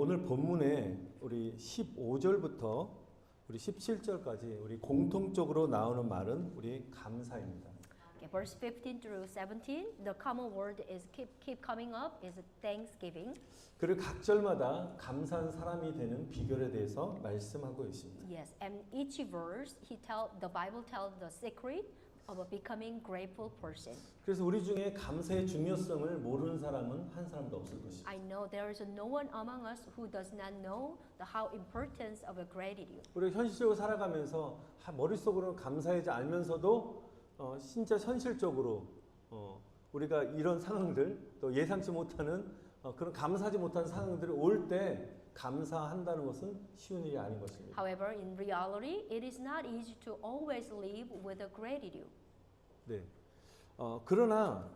오늘 본문에 우리 15절부터 우리 17절까지 우리 공통적으로 나오는 말은 우리 감사입니다. Okay, verse 15 through 17, the common word is keep coming up is thanksgiving. 그리고 각 절마다 감사한 사람이 되는 비결에 대해서 말씀하고 있습니다. Yes, and each verse the Bible tells the secret of becoming grateful person. 그래서 우리 중에 감사의 중요성을 모르는 사람은 한 사람도 없을 것입니다. I know there is no one among us who does not know how importance of gratitude. 우리가 현실적으로 살아가면서 머릿속으로는 감사하지 알면서도 진짜 현실적으로 우리가 이런 상황들 또 예상치 못하는 그런 감사하지 못하는 상황들이 올 때 감사한다는 것은 쉬운 일이 아닌 것입니다. However, in reality, it is not easy to always live with a gratitude. 네. 그러나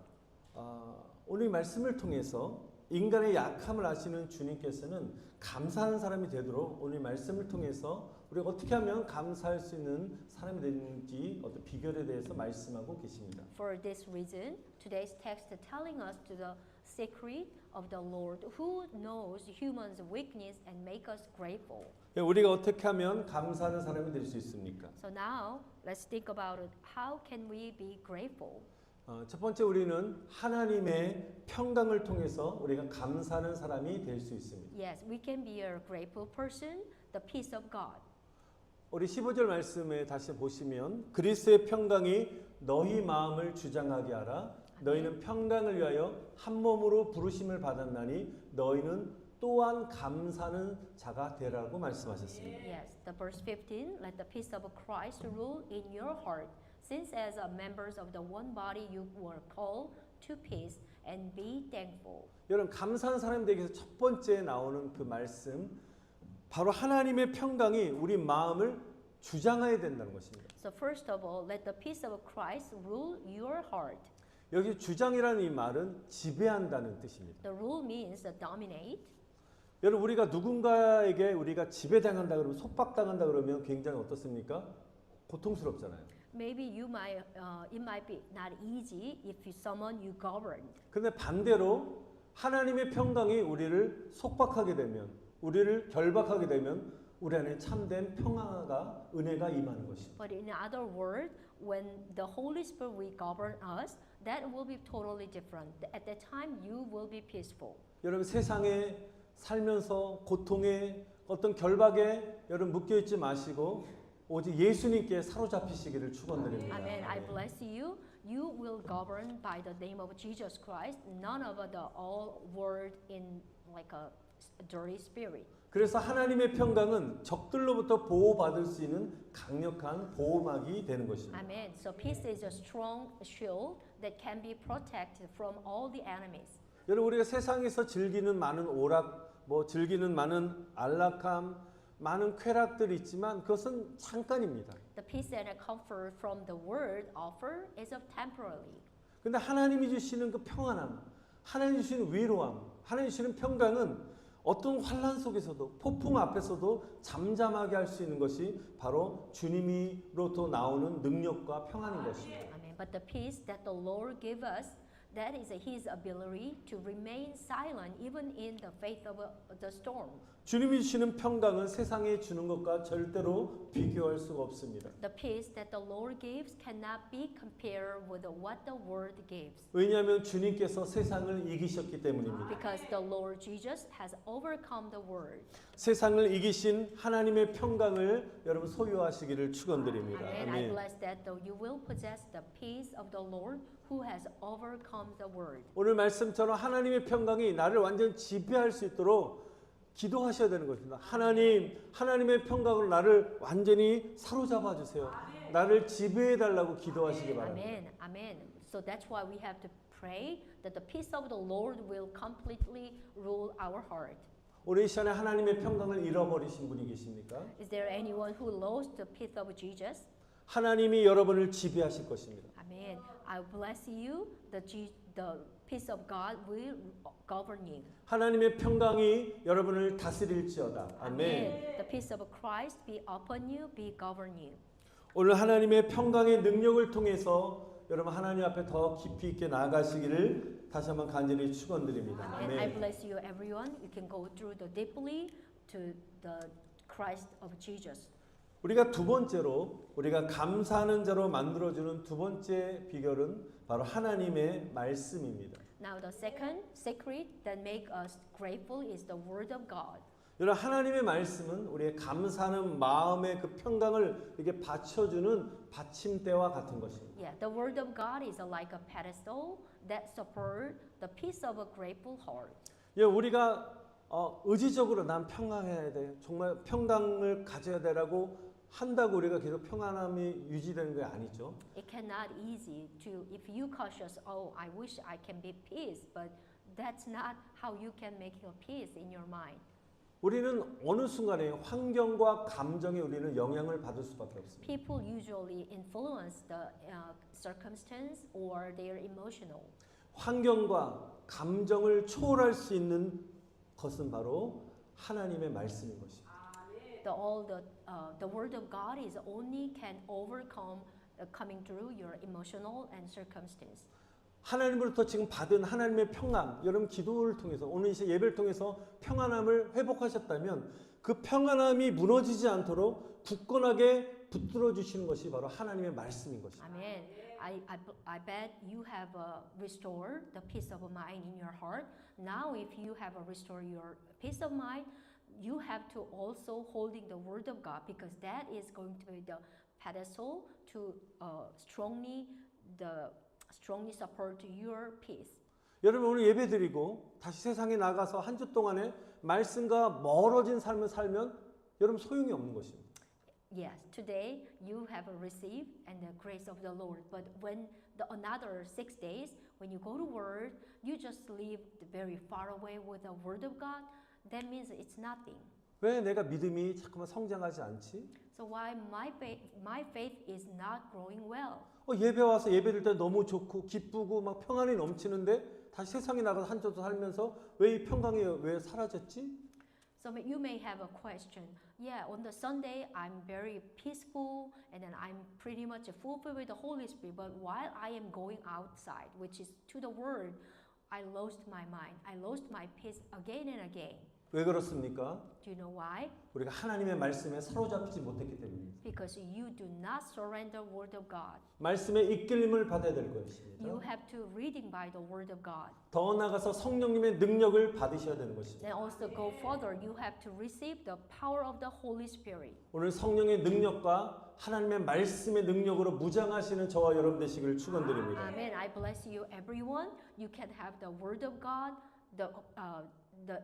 오늘 말씀을 통해서 인간의 약함을 아시는 주님께서는 감사하는 사람이 되도록 오늘 말씀을 통해서 우리가 어떻게 하면 감사할 수 있는 사람이 되는지 어떤 비결에 대해서 말씀하고 계십니다. For this reason, today's text is telling us to the secret of the Lord who knows human's weakness and make us grateful. 우리가 어떻게 하면 감사하는 사람이 될 수 있습니까? So now, let's think about it. How can we be grateful? 첫 번째 우리는 하나님의 평강을 통해서 우리가 감사하는 사람이 될 수 있습니다. Yes, we can be a grateful person, the peace of God. 우리 15절 말씀에 다시 보시면 그리스도의 평강이 너희 마음을 주장하게 하라. 너희는 평강을 위하여 한 몸으로 부르심을 받았나니 너희는 또한 감사하는 자가 되라고 말씀하셨습니다. Yes, the verse 15, let the peace of Christ rule in your heart, since as members of the one body you were called to peace and be thankful. 여러분 감사한 사람이 되기 위해서 첫 번째 나오는 그 말씀 바로 하나님의 평강이 우리 마음을 주장해야 된다는 것입니다. So first of all, let the peace of Christ rule your heart. 여기 주장이라는 이 말은 지배한다는 뜻입니다. The rule means dominate. 여러분 우리가 누군가에게 우리가 지배당한다 그러면 속박당한다 그러면 굉장히 어떻습니까? 고통스럽잖아요. Maybe it might be not easy if someone you governed. 근데 반대로 하나님의 평강이 우리를 속박하게 되면 우리를 결박하게 되면 우리 안에 참된 평화가 은혜가 임하는 것입니다. But in other words, when the Holy Spirit will govern us, that will be totally different. At that time, you will be peaceful. 여러분 세상에 살면서 고통에 어떤 결박에 여러분 묶여 있지 마시고 오직 예수님께 사로잡히시기를 축원드립니다. Amen. I bless you. You will govern by the name of Jesus Christ, none of the all world in like a dirty spirit. 그래서 하나님의 평강은 적들로부터 보호받을 수 있는 강력한 보호막이 되는 것입니다. Amen. So peace is a strong shield that can be protected from all the enemies. 여러분 우리가 세상에서 즐기는 많은 오락, 즐기는 많은 안락함, 많은 쾌락들이 있지만 그것은 잠깐입니다. The peace and comfort from the world offer is of temporary. 근데 하나님이 주시는 그 평안함, 하나님 주시는 위로함, 하나님 주시는 평강은 어떤 환난 속에서도 폭풍 앞에서도 잠잠하게 할 수 있는 것이 바로 주님으로부터 나오는 능력과 평안인 것입니다. Amen. But the peace that the Lord gave us, that is His ability to remain silent even in the face of the storm. 주님이 주시는 평강은 세상에 주는 것과 절대로 비교할 수가 없습니다. The peace that the Lord gives cannot be compared with what the world gives. 왜냐하면 주님께서 세상을 이기셨기 때문입니다. Because the Lord Jesus has overcome the world. 세상을 이기신 하나님의 평강을 여러분 소유하시기를 축원드립니다. Amen. I 아멘. bless that though you will possess the peace of the Lord who has overcome the world. 오늘 말씀처럼 하나님의 평강이 나를 완전 지배할 수 있도록 기도하셔야 되는 것입니다. 하나님의 평강으로 나를 완전히 사로잡아 주세요. 나를 지배해 달라고 기도하시기 바랍니다. Amen. Amen. So that's why we have to pray that the peace of the Lord will completely rule our heart. 오늘 이 시간에 하나님의 평강을 잃어버리신 분이 계십니까? Is there anyone who lost the peace of Jesus? 하나님이 여러분을 지배하실 것입니다. Amen. I bless you. The peace of God will govern you. 하나님의 평강이 여러분을 다스릴지어다. 아멘. The peace of Christ be upon you, be govern you. 오늘 하나님의 평강의 능력을 통해서 여러분 하나님 앞에 더 깊이 있게 나아가시기를 다시 한번 간절히 축원드립니다. And I 아멘. bless you, everyone. You can go through the deeply to the Christ of Jesus. 우리가 두 번째로 우리가 감사하는 자로 만들어주는 두 번째 비결은 바로 하나님의 말씀입니다. Now the second secret that make us grateful is the Word of God. 여러분 하나님의 말씀은 우리의 감사하는 마음의 그 평강을 이렇게 받쳐주는 받침대와 같은 것입니다. Yeah, the Word of God is like a pedestal that support the peace of a grateful heart. 예, 우리가 의지적으로 난 평강해야 돼, 정말 평강을 가져야 되라고 한다고 우리가 계속 평안함이 유지되는 게 아니죠. It cannot easy to if you cautious. Oh, I wish I can be peace, but that's not how you can make your peace in your mind. 우리는 어느 순간에 환경과 감정에 우리는 영향을 받을 수밖에 없습니다. People usually influence the circumstance or their emotional. 환경과 감정을 초월할 수 있는 것은 바로 하나님의 말씀인 것입니다. The word of God is only can overcome coming through your emotional and circumstance. 하나님으로부터 지금 받은 하나님의 평안, 여러분 기도를 통해서 오늘 이 예배를 통해서 평안함을 회복하셨다면 그 평안함이 무너지지 않도록 굳건하게 붙들어 주시는 것이 바로 하나님의 말씀인 것입니다. Amen. I bet you have restored the peace of mind in your heart. Now, if you have restored your peace of mind, you have to also holding the word of God because that is going to be the pedestal to strongly support your peace. 여러분 오늘 예배 드리고 다시 세상에 나가서 한 주 동안에 말씀과 멀어진 삶을 살면 여러분 소용이 없는 것입니다. Yes, today you have received and the grace of the Lord. But when another 6 days, when you go to word, you just live very far away with the word of God. That means it's nothing. 왜 내가 믿음이 자꾸만 성장하지 않지? So why my faith is not growing well? 예배 와서 예배 드릴 때 너무 좋고 기쁘고 막 평안이 넘치는데 다시 세상에 나가서 한 주도 살면서 왜 이 평강이 왜 사라졌지? So you may have a question. Yeah, on the Sunday I'm very peaceful and then I'm pretty much fulfilled with the Holy Spirit. But while I am going outside, which is to the Word, I lost my mind. I lost my peace again and again. 왜 그렇습니까? Do you know why? 우리가 하나님의 말씀에 사로잡히지 못했기 때문입니다. Because you do not surrender Word of God. 말씀에 이끌림을 받아야 될 것입니다. You have to reading by the Word of God. 더 나아가서 성령님의 능력을 받으셔야 되는 것입니다. Then also go further. You have to receive the power of the Holy Spirit. 오늘 성령의 능력과 하나님의 말씀의 능력으로 무장하시는 저와 여러분 되시기를 축원드립니다. Amen. I bless you, everyone. You can have the Word of God, the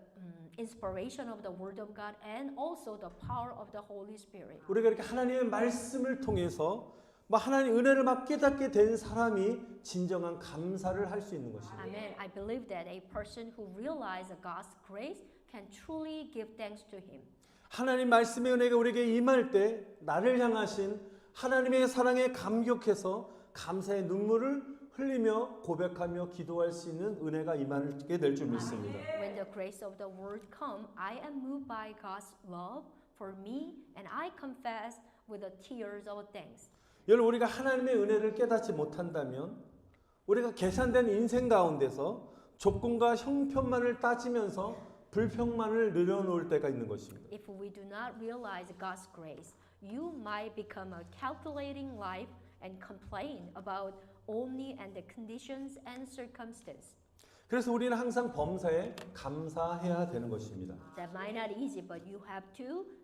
inspiration of the Word of God, and also the power of the Holy Spirit. 우리가 이렇게 하나님의 말씀을 통해서 하나님 은혜를 막 깨닫게 된 사람이 진정한 감사를 할 수 있는 것입니다. Amen. I believe that a person who realizes God's grace can truly give thanks to Him. 하나님 말씀의 은혜가 우리에게 임할 때 나를 향하신 하나님의 사랑에 감격해서 감사의 눈물을 흘리며 고백하며 기도할 수 있는 은혜가 임하게 될 줄 믿습니다. When the grace of the word come, I am moved by God's love for me and I confess with the tears of thanks. 여러분 우리가 하나님의 은혜를 깨닫지 못한다면 우리가 계산된 인생 가운데서 조건과 형편만을 따지면서 불평만을 늘어놓을 때가 있는 것입니다. If we do not realize God's grace, you might become a calculating life and complain about only and the conditions and circumstance. 그래서 우리는 항상 범사에 감사해야 되는 것입니다. That might not easy, but you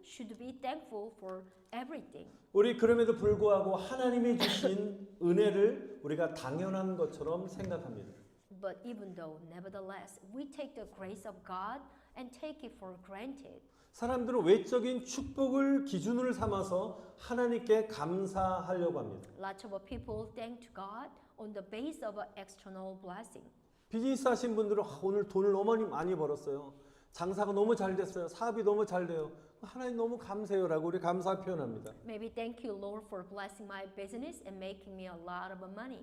should be thankful for everything. 우리 그럼에도 불구하고 하나님이 주신 은혜를 우리가 당연한 것처럼 생각합니다. But even though, nevertheless, we take the grace of God and take it for granted. 사람들은 외적인 축복을 기준으로 삼아서 하나님께 감사하려고 합니다. Lots of people thank to God on the base of an external blessing. 비즈니스 하신 분들은 오늘 돈을 너무 많이 벌었어요. 장사가 너무 잘 됐어요. 사업이 너무 잘 돼요. 하나님 너무 감사해요라고 우리 감사 표현합니다. Maybe thank you, Lord, for blessing my business and making me a lot of money.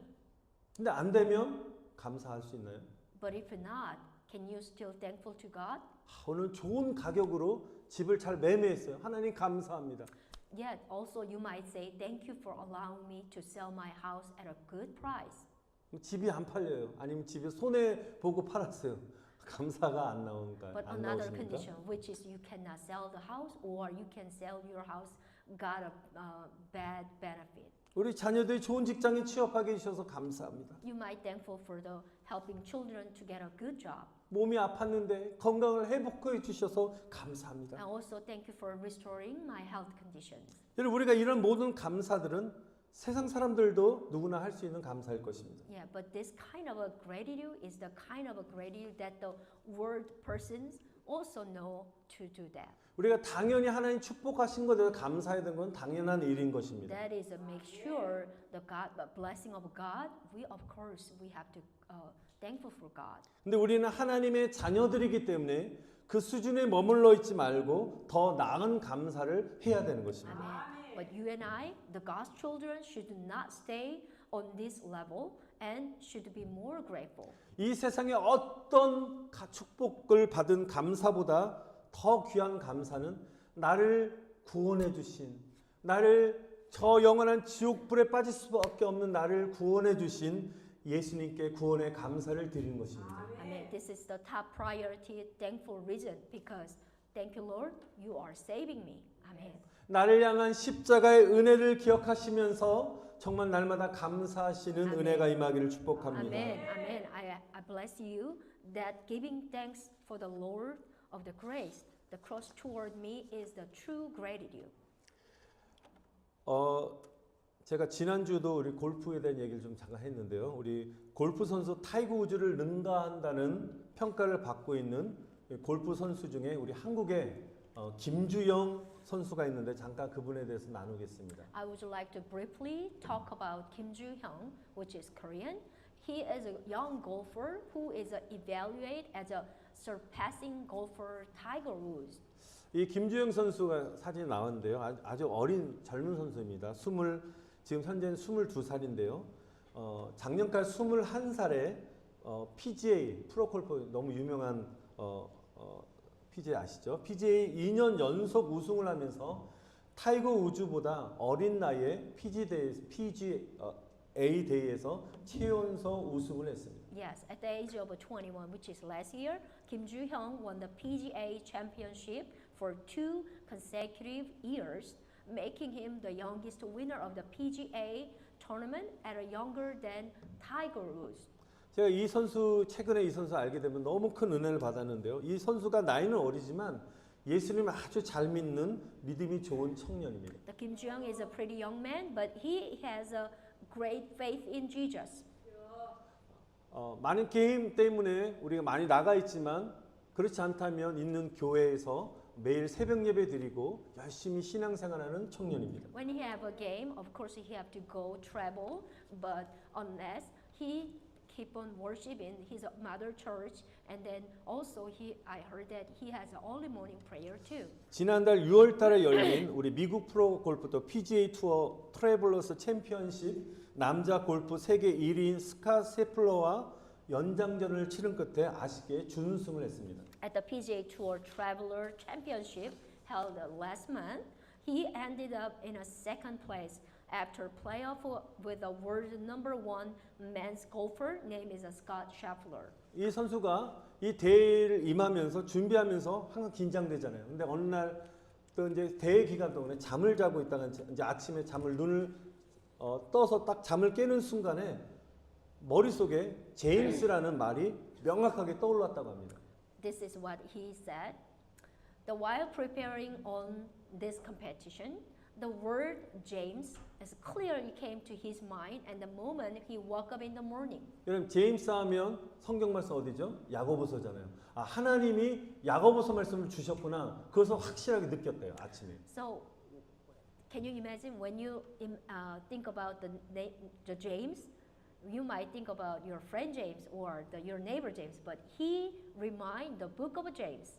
근데 안 되면 감사할 수 있나요? But if not, can you still thankful to God? 오늘 좋은 가격으로 집을 잘 매매했어요. 하나님 감사합니다. Yet also you might say, thank you for allowing me to sell my house at a good price. 집이 안 팔려요. 아니면 집에 손해 보고 팔았어요. 감사가 안 나오니까 But 안 another 나오십니까? condition, which is you cannot sell the house or you can sell your house, got a bad benefit. 우리 자녀들이 좋은 직장에 취업하게 해주셔서 감사합니다. You might thankful for the helping children to get a good job. 몸이 아팠는데 건강을 회복해 주셔서 감사합니다. And also thank you for restoring my health conditions. 여러분 우리가 이런 모든 감사들은 세상 사람들도 누구나 할 수 있는 감사일 것입니다. Yeah, but this kind of a gratitude is the kind of a gratitude that the world persons also know to do that. 우리가 당연히 하나님 축복하신 것에 대해서 감사해야 되는 건 당연한 일인 것입니다. That is to make sure the blessing of God. We of course we have to thankful for God. 근데 우리는 하나님의 자녀들이기 때문에 그 수준에 머물러 있지 말고 더 나은 감사를 해야 되는 것입니다. Amen. But you and I, the God's children, should not stay on this level and should be more grateful. 이 세상의 어떤 축복을 받은 감사보다 더 귀한 감사는 나를 구원해 주신, 나를 저 영원한 지옥불에 빠질 수밖에 없는 나를 구원해 주신 예수님께 구원의 감사를 드리는 것입니다. Amen. This is the top priority, thankful reason because thank you, Lord, you are saving me. Amen. 나를 향한 십자가의 은혜를 기억하시면서 정말 날마다 감사하시는 아멘. 은혜가 임하기를 축복합니다. Amen. Amen. I bless you that giving thanks for the Lord of the grace, the cross toward me is the true gratitude. 제가 지난주도 우리 골프에 대한 얘기를 좀 잠깐 했는데요. 우리 골프 선수 타이거 우즈를 능가한다는 평가를 받고 있는 골프 선수 중에 우리 한국의 김주영 선수가 있는데 잠깐 그분에 대해서 나누겠습니다. I would like to briefly talk about Kim Joo-hyung, which is Korean. He is a young golfer who is evaluated as a surpassing golfer Tiger Woods. 이 김주영 선수가 사진이 나왔는데요. 아주 어린 젊은 선수입니다. 지금 현재는 22살인데요. 작년까지 21살에 PGA 프로골프 너무 유명한 PGA 아시죠? PGA 2년 연속 우승을 하면서 타이거 우즈보다 어린 나이에 PGA 대회에서 최연소 우승을 했습니다. Yes, at the age of 21, which is last year, Kim Joo-hyung won the PGA Championship for 2 consecutive years, making him the youngest winner of the PGA tournament at a younger than Tiger Woods. 제가 최근에 이 선수 알게 되면 너무 큰 은혜를 받았는데요. 이 선수가 나이는 어리지만 예수님을 아주 잘 믿는 믿음이 좋은 청년입니다. The Kim Joo-hyung is a pretty young man, but he has a great faith in Jesus. 많은 게임 때문에 우리가 많이 나가 있지만 그렇지 않다면 있는 교회에서 매일 새벽 예배 드리고 열심히 신앙생활하는 청년입니다. When he have a game, of course he have to go travel, but unless he keep on worshiping his mother church, and then also I heard that he has an early morning prayer too. 지난달 6월달에 열린 우리 미국 프로 골프 PGA 투어 트래블러스 챔피언십 남자 골프 세계 1위인 스캇 셰플러와 연장전을 치른 끝에 아쉽게 준우승을 했습니다. At the PGA Tour Traveler Championship held last month, he ended up in a second place after playoff with the world number 1 men's golfer named is Scott Scheffler. 이 선수가 이 대회를 임하면서 준비하면서 항상 긴장되잖아요. 근데 어느 날 또 이제 대회 기간 동안에 잠을 자고 있다가 이제 아침에 눈을 떠서 딱 잠을 깨는 순간에 머릿속에 제임스라는 말이 명확하게 떠올랐다고 합니다. This is what he said. While preparing on this competition, the word James as clearly came to his mind and the moment he woke up in the morning. 여러분 제임스 하면 성경 말씀 어디죠? 야고보서잖아요. 하나님이 야고보서 말씀을 주셨구나. 그것을 확실하게 느꼈대요. 아침에. So can you imagine when you think about the James, you might think about your friend James or your neighbor James, but he remind the book of James.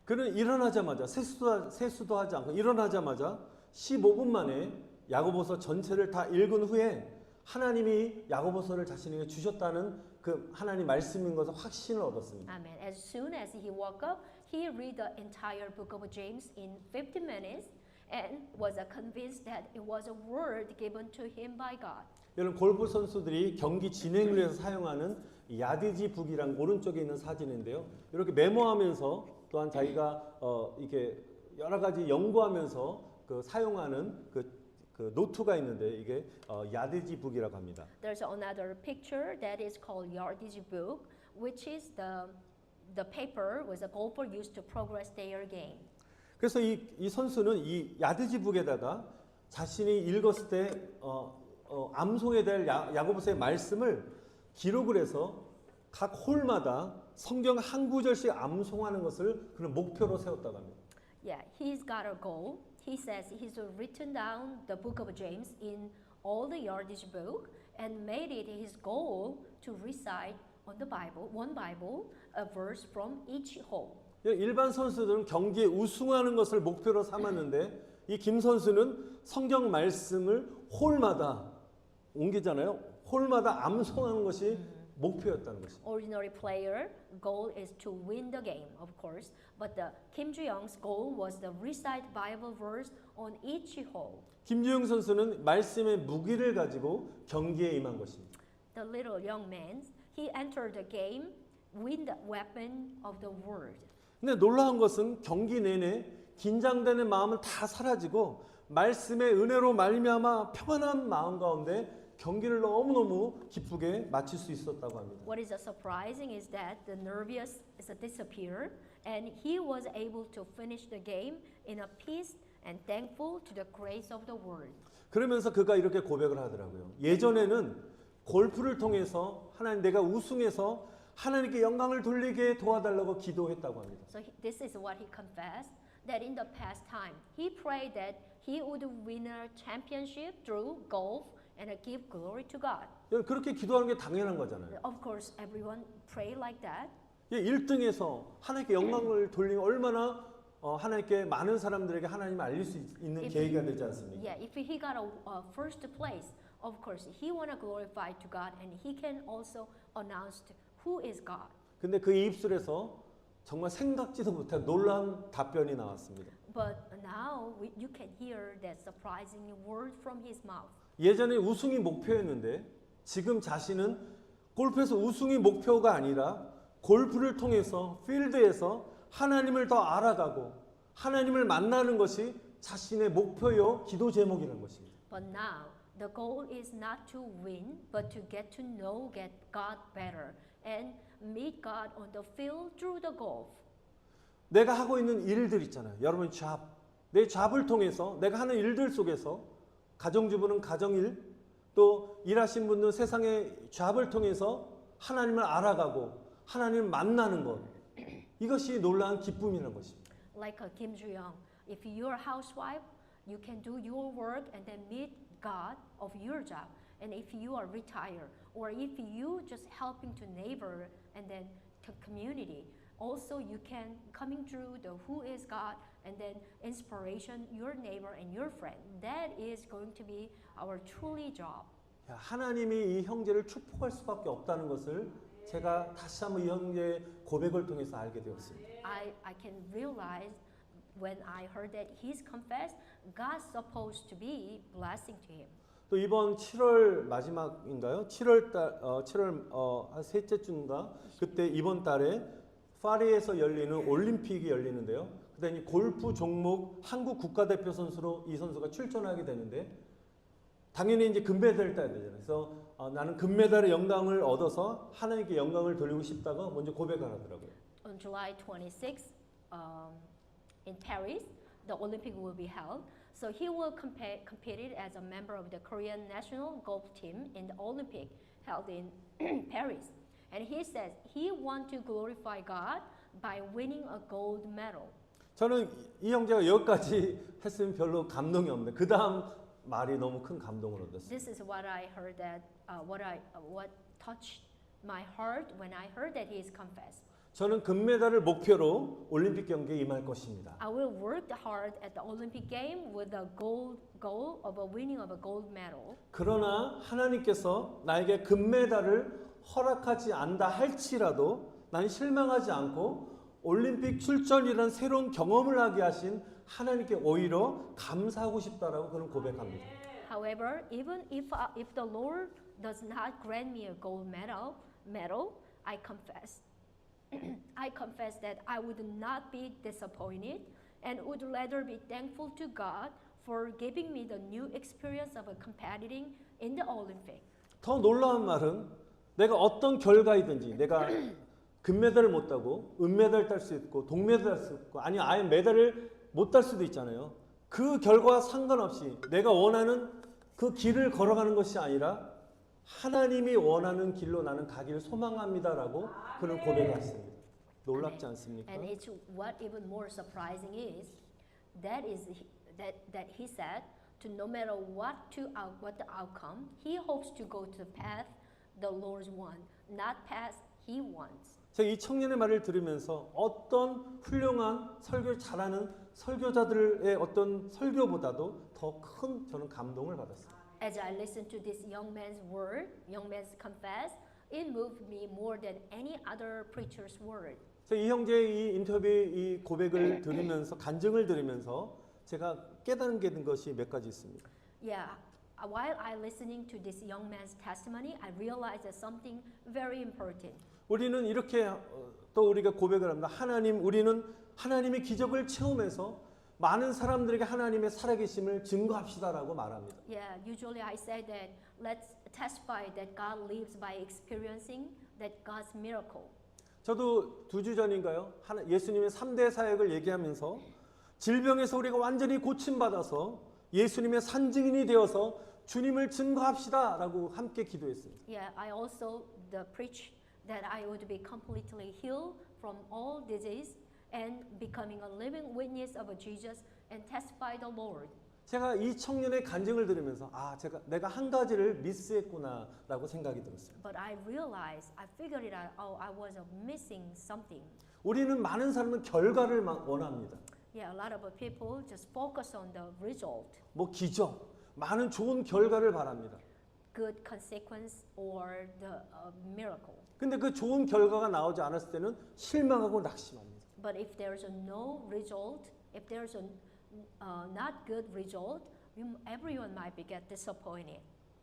그는 일어나자마자 세수도 하지 않고 일어나자마자 15분 만에 야고보서 전체를 다 읽은 후에 하나님이 야고보서를 자신에게 주셨다는 그 하나님 말씀인 것을 확신을 얻었습니다. Amen. As soon as he woke up, he read the entire book of James in 15 minutes, and was convinced that it was a word given to him by God. 여러분 골프 선수들이 경기 진행을 위해서 사용하는 야디지 북이랑 오른쪽에 있는 사진인데요. 이렇게 메모하면서 또한 자기가 이게 여러 가지 연구하면서 그 사용하는 그 노트가 있는데 이게 야디지 북이라고 합니다. There's another picture that is called Yardage Book, which is the paper was a golfer used to progress their game. 그래서 이 선수는 이 야디지 북에다가 자신이 읽었을 때 암송해야 될 야고보서의 말씀을 기록을 해서 각 홀마다 성경 한 구절씩 암송하는 것을 그런 목표로 세웠다고 합니다. Yeah, he's got a goal. He says he's written down the book of James in all the Yardage book and made it his goal to recite on the Bible, one Bible, a verse from each hole. 일반 선수들은 경기에 우승하는 것을 목표로 삼았는데 이 김 선수는 성경 말씀을 홀마다 옮기잖아요. 홀마다 암송하는 것이 목표였다는 것입니다. Ordinary player goal is to win the game, of course, but the Kim Ju-young's goal was to recite Bible verse on each hole. 김주영 선수는 말씀의 무기를 가지고 경기에 임한 것입니다. The little young man, he entered the game with the weapon of the word. 근데 놀라운 것은 경기 내내 긴장되는 마음은 다 사라지고 말씀의 은혜로 말미암아 평안한 마음 가운데 경기를 너무너무 기쁘게 마칠 수 있었다고 합니다. What is surprising is that the nervous is disappeared and he was able to finish the game in a peace and thankful to the grace of the word. 그러면서 그가 이렇게 고백을 하더라고요. 예전에는 골프를 통해서 하나님 내가 우승해서 하나님께 영광을 돌리게 도와달라고 기도했다고 합니다. So this is what he confessed, that in the past time he prayed that he would win a championship through golf and give glory to God. 그렇게 기도하는 게 당연한 거잖아요. Of course, everyone pray like that. 1등에서 하나님께 영광을 돌리면 얼마나 하나님께 많은 사람들에게 하나님을 알릴 수 있는 계기가 되지 않습니까? Yeah, if he got a first place, of course he wanna glorify to God, and he can also announce who is God. 근데 그 입술에서 정말 생각지도 못한 놀라운 답변이 나왔습니다. But now you can hear that surprising word from his mouth. 예전에 우승이 목표였는데 지금 자신은 골프에서 우승이 목표가 아니라 골프를 통해서 필드에서 하나님을 더 알아가고 하나님을 만나는 것이 자신의 목표요 기도 제목이라는 것입니다. But now the goal is not to win, but to get to know God better and meet God on the field through the golf. 내가 하고 있는 일들 있잖아요. 여러분 내 잡을 통해서 내가 하는 일들 속에서 가정주부는 가정일 또 일하신 분들은 세상의 잡을 통해서 하나님을 알아가고 하나님을 만나는 것 이것이 놀라운 기쁨이라는 것입니다. Like Kim Ju-young, if you're a housewife, you can do your work and then meet God of your job. And if you are retired, or if you just helping to neighbor and then to community, also you can coming through the who is God and then inspiration your neighbor and your friend. That is going to be our truly job. 하나님이 이 형제를 축복할 수밖에 없다는 것을 제가 다시 한번 이 형제의 고백을 통해서 알게 되었습니다. I can realize when I heard that he's confessed, God's supposed to be blessing to him. 또 이번 7월 마지막인가요? 7월 한 셋째 주인가 그때 이번 달에 파리에서 열리는 올림픽이 열리는데요. 그다음에 골프 종목 한국 국가대표 선수로 이 선수가 출전하게 되는데 당연히 이제 금메달을 따야 되잖아요. 그래서 나는 금메달의 영광을 얻어서 하나님께 영광을 돌리고 싶다고 먼저 고백을 하더라고요. On July 26th, in Paris, the Olympic will be held. So he will compete as a member of the Korean national golf team in the Olympic held in Paris. And he says he wants to glorify God by winning a gold medal. 저는 이 형제가 여기까지 했으면 별로 감동이 없는데 그 다음 말이 너무 큰 감동을 얻었어요. This is what I heard that what touched my heart when I heard that he is confessed. 저는 금메달을 목표로 올림픽 경기에 임할 것입니다. I will work hard at the Olympic game with the goal of a winning of a gold medal. 그러나 하나님께서 나에게 금메달을 허락하지 않다 할지라도 나는 실망하지 않고 올림픽 출전이라는 새로운 경험을 하게 하신 하나님께 오히려 감사하고 싶다라고 그는 고백합니다. However, even if the Lord does not grant me a gold medal, I confess that I would not be disappointed and would rather be thankful to God for giving me the new experience of competing in the Olympic. 더 놀라운 말은 내가 어떤 결과이든지 내가 금메달을 못 따고 은메달 딸 수 있고 동메달 딸 수 있고 아니 아예 메달을 못 딸 수도 있잖아요. 그 결과와 상관없이 내가 원하는 그 길을 걸어가는 것이 아니라 하나님이 원하는 길로 나는 가기를 소망합니다라고 그는 고백했습니다. 놀랍지 않습니까? And it's what even more surprising is that he said to no matter what the outcome, he hopes to go to the path the Lord wants, not path he wants. 제가 이 청년의 말을 들으면서 어떤 훌륭한 설교를 잘하는 설교자들의 어떤 설교보다도 더 큰 저는 감동을 받았어요. As I listened to this young man's word, young man's confess, it moved me more than any other preacher's word. 이 형제의 이 인터뷰 이 고백을 들으면서 간증을 들으면서 제가 깨닫게 된 것이 몇 가지 있습니다. Yeah, while I listening to this young man's testimony, I realized that something very important. 우리는 이렇게 또 우리가 고백을 합니다. 우리는 하나님의 기적을 체험해서 많은 사람들에게 하나님의 살아계심을 증거합시다라고 말합니다. Yeah, usually I say that let's testify that God lives by experiencing that God's miracle. 저도 2주 전인가요? 예수님의 3대 사역을 얘기하면서 질병에서 우리가 완전히 고침받아서 예수님의 산증인이 되어서 주님을 증거합시다라고 함께 기도했습니다. Yeah, I also preach that I would be completely healed from all disease and becoming a living witness of Jesus and testify the Lord. 제가 이 청년의 간증을 들으면서 내가 한 가지를 미스했구나라고 생각이 들었어요. But I realized, I figured it out, oh, I was missing something. 우리는 많은 사람은 결과를 원합니다. Yeah, a lot of people just focus on the result, 뭐 기적, 많은 좋은 결과를 바랍니다. good consequence or the miracle. 근데 그 좋은 결과가 나오지 않았을 때는 실망하고 낙심합니다. But if there's no result, if there's not good result, everyone might get disappointed.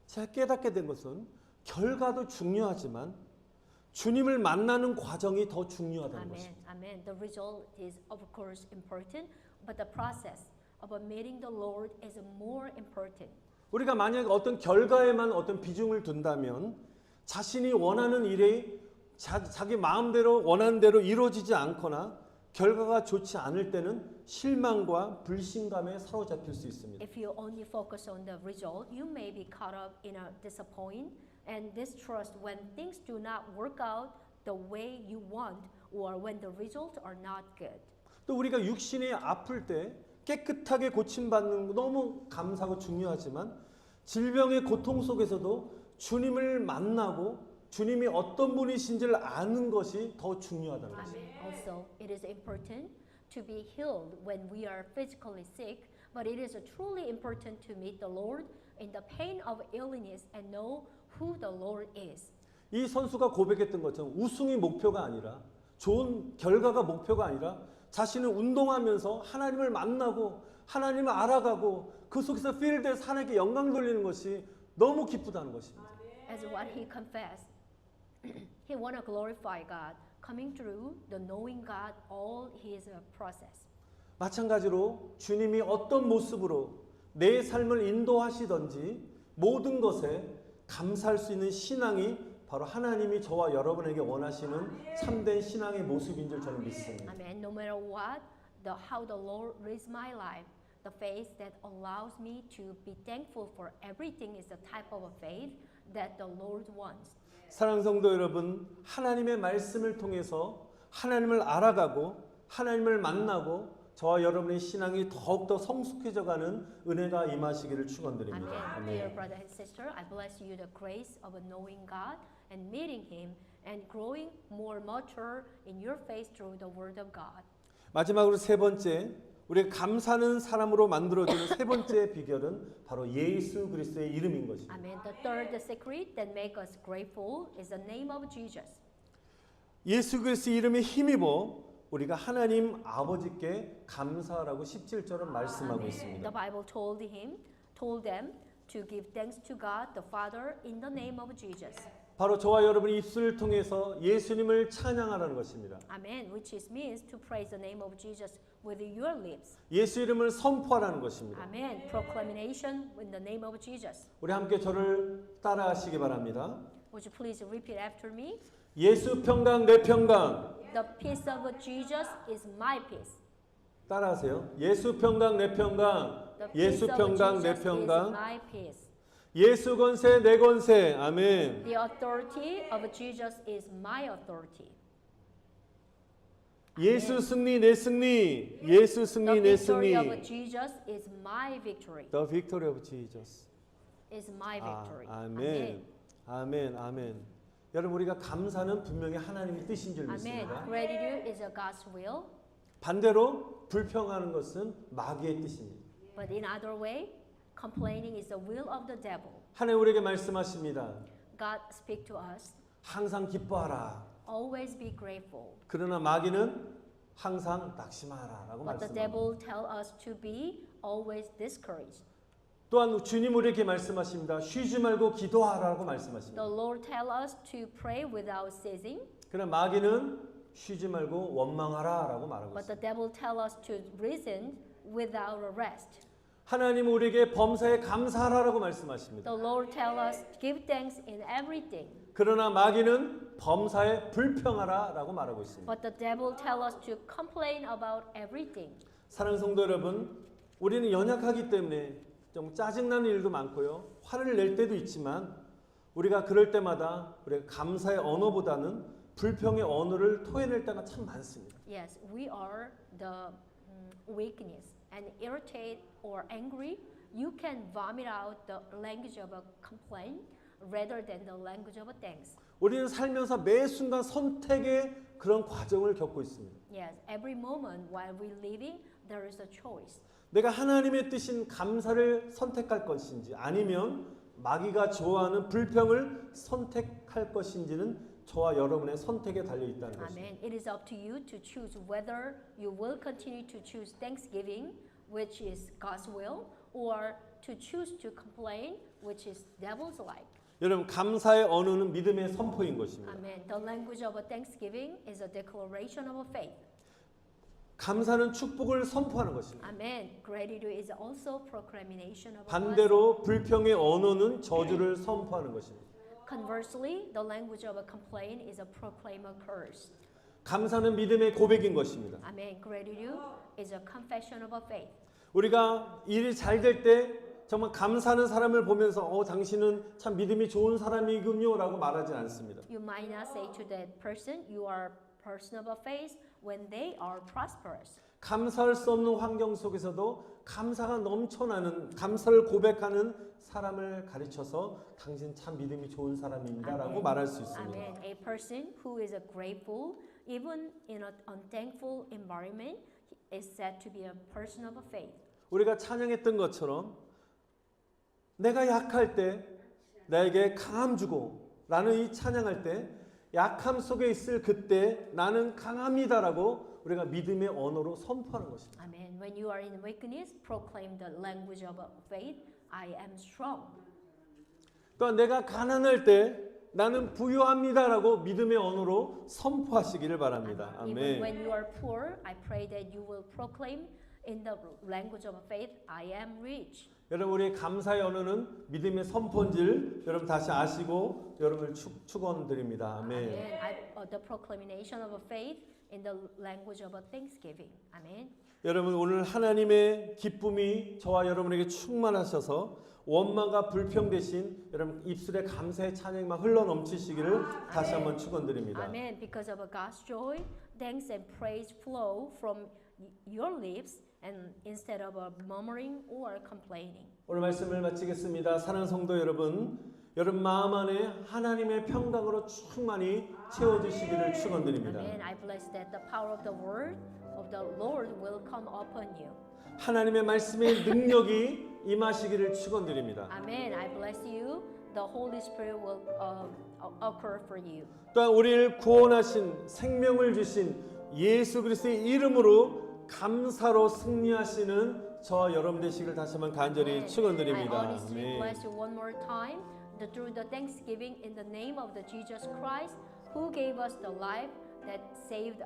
제가 깨닫게 된 것은 결과도 중요하지만 주님을 만나는 과정이 더 중요하다는 것입니다. Amen. The result is of course important, but the process of meeting the Lord is more important. 우리가 만약 어떤 결과에만 어떤 비중을 둔다면 자신이 원하는 일이 자기 마음대로 원하는 대로 이루어지지 않거나 결과가 좋지 않을 때는 실망과 불신감에 사로잡힐 수 있습니다. If you only focus on the result, you may be caught up in a disappointment and distrust when things do not work out the way you want or when the results are not good. 또 우리가 육신이 아플 때 깨끗하게 고침받는 거 너무 감사하고 중요하지만 질병의 고통 속에서도 주님을 만나고 주님이 어떤 분이신지를 아는 것이 더 중요하다는 것입니다. Also, it is important to be healed when we are physically sick, but it is truly important to meet the Lord in the pain of illness and know who the Lord is. 이 선수가 고백했던 것처럼 우승이 목표가 아니라 좋은 결과가 목표가 아니라 자신은 운동하면서 하나님을 만나고 하나님을 알아가고 그 속에서 필드에서 하나님께 영광 돌리는 것이 너무 기쁘다는 것입니다. As what he confessed, he want to glorify God, coming through the knowing God, all his process. 마찬가지로 주님이 어떤 모습으로 내 삶을 인도하시든지 모든 것에 감사할 수 있는 신앙이 바로 하나님이 저와 여러분에게 원하시는 참된 신앙의 모습인 줄 저는 믿습니다. Amen. No matter what, how the Lord leads my life, the faith that allows me to be thankful for everything is the type of a faith that the Lord wants. 사랑하는 성도 여러분, 하나님의 말씀을 통해서 하나님을 알아가고 하나님을 만나고 저와 여러분의 신앙이 더욱더 성숙해져가는 은혜가 임하시기를 축원드립니다. Amen. Dear brother and sister, I bless you the grace of knowing God and meeting Him and growing more mature in your faith through the Word of God. 마지막으로 세 번째, 우리가 감사하는 사람으로 만들어주는 세 번째 비결은 바로 예수 그리스도의 이름인 것입니다. Amen. The third secret that make us grateful is the name of Jesus. 예수 그리스도의 이름에 힘입어 우리가 하나님 아버지께 감사하라고 17절은 말씀하고 The 있습니다. Bible told them to give thanks to God the Father in the name of Jesus. 바로 저와 여러분의 입술을 통해서 예수님을 찬양하라는 것입니다. Amen, which means to praise the name of Jesus with your lips. 예수 이름을 선포하라는 것입니다. Amen. Proclamation in the name of Jesus. 우리 함께 저를 따라하시기 바랍니다. Would you please repeat after me? 예수 평강 내 평강. The peace of Jesus is my peace. 따라하세요. 예수 평강 내 평강. The peace 예수 of 평강 내 Jesus is 평강. my peace. 예수 권세 내 권세. 아멘. The authority of Jesus is my authority. 예수 승리 내 승리. 예수 The 승리 내 승리. victory of Jesus is my victory. The victory of Jesus. Is my victory. 아멘. 아멘. 아멘. 여러분 우리가 감사는 분명히 하나님의 뜻인 줄 Amen. 믿습니다. Gratitude is a God's will, 반대로 불평하는 것은 마귀의 뜻입니다. but in other way, complaining is the will of the devil. 하나님 우리에게 말씀하십니다. God speak to us. 항상 기뻐하라. Always be grateful. 그러나 마귀는 항상 낙심하라라고 But the 말씀합니다. devil tell us to be always discouraged. 또한 주님 우리에게 말씀하십니다. 쉬지 말고 기도하라고 The 말씀하십니다. Lord tell us to pray without ceasing, 그러나 마귀는 쉬지 말고 원망하라라고 말하고 but the 있습니다. devil tell us to reason without a rest. 하나님 우리에게 범사에 감사하라고 말씀하십니다. The Lord tell us to give thanks in everything, 그러나 마귀는 범사에 불평하라라고 말하고 있습니다. but the devil tell us to complain about everything. 사랑하는 성도 여러분, 우리는 연약하기 때문에 좀 짜증나는 일도 많고요. 화를 낼 때도 있지만 우리가 그럴 때마다 우리가 감사의 언어보다는 불평의 언어를 토해낼 때가 참 많습니다. Yes, we are the weakness and irritate or angry. You can vomit out the language of a complaint rather than the language of a thanks. 우리는 살면서 매 순간 선택의 그런 과정을 겪고 있습니다. Yes, every moment while we're living, there is a choice. 내가 하나님의 뜻인 감사를 선택할 것인지 아니면 마귀가 좋아하는 불평을 선택할 것인지는 저와 여러분의 선택에 달려 있다는 것입니다. Amen. It is up to you to choose whether you will continue to choose thanksgiving, which is God's will, or to choose to complain, which is devil's like. 여러분 감사의 언어는 믿음의 선포인 것입니다. Amen. The language of a thanksgiving is a declaration of a faith. 감사는 축복을 선포하는 것입니다. Amen. Gratitude is also proclamation of a blessing. 반대로 불평의 언어는 저주를 선포하는 것입니다. Conversely, the language of a complaint is a proclaim a curse. 감사는 믿음의 고백인 것입니다. Amen. Gratitude is a confession of a faith. 우리가 일이 잘 될 때 정말 감사하는 사람을 보면서 당신은 참 믿음이 좋은 사람이군요라고 말하지 않습니다. You might not say to that person, you are a person of a faith when they are prosperous. 감사할 수 없는 환경 속에서도 감사가 넘쳐나는 감사를 고백하는 사람을 가르쳐서 당신 참 믿음이 좋은 사람입니다라고 말할 수 있습니다. Amen. A person who is grateful even in an unthankful environment is said to be a person of a faith. 우리가 찬양했던 것처럼 내가 약할 때 나에게 강함 주고 라는 이 찬양할 때 약함 속에 있을 그때 나는 강합니다라고 우리가 믿음의 언어로 선포하는 것입니다. Amen. When you are in weakness, proclaim the language of faith. I am strong. 또한 내가 가난할 때 나는 부유합니다라고 믿음의 언어로 선포하시기를 바랍니다. Even 아멘. when you are poor, I pray that you will proclaim in the language of faith, I am rich. 여러분 우리의 감사의 언어는 믿음의 선포인지를 여러분 다시 아시고 여러분을 축원드립니다. 아멘. Amen. The proclamation of a faith in the language of a thanksgiving. Amen. 여러분 오늘 하나님의 기쁨이 저와 여러분에게 충만하셔서 원망과 불평 대신 여러분 입술에 감사의 찬양만 흘러 넘치시기를 다시 한번 축원드립니다. Amen. Because of God's joy, thanks and praise flow from your lips and instead of murmuring or complaining. 오늘 말씀을 마치겠습니다. 사랑하는 성도 여러분, 여러분 마음 안에 하나님의 평강으로 충만히 채워주시기를 축원드립니다. Amen. I bless that the power of the word of the Lord will come upon you. 하나님의 말씀의 능력이 임하시기를 축원드립니다. Amen. I bless you. The Holy Spirit will occur for you. 또한 우리를 구원하신 생명을 주신 예수 그리스도의 이름으로 감사로 승리하시는 저와 여러분 되시길 다시 한번 간절히 Amen. I 축원드립니다. honestly 네. bless you one more time through the thanksgiving in the name of the Jesus Christ who gave us the life that saved us.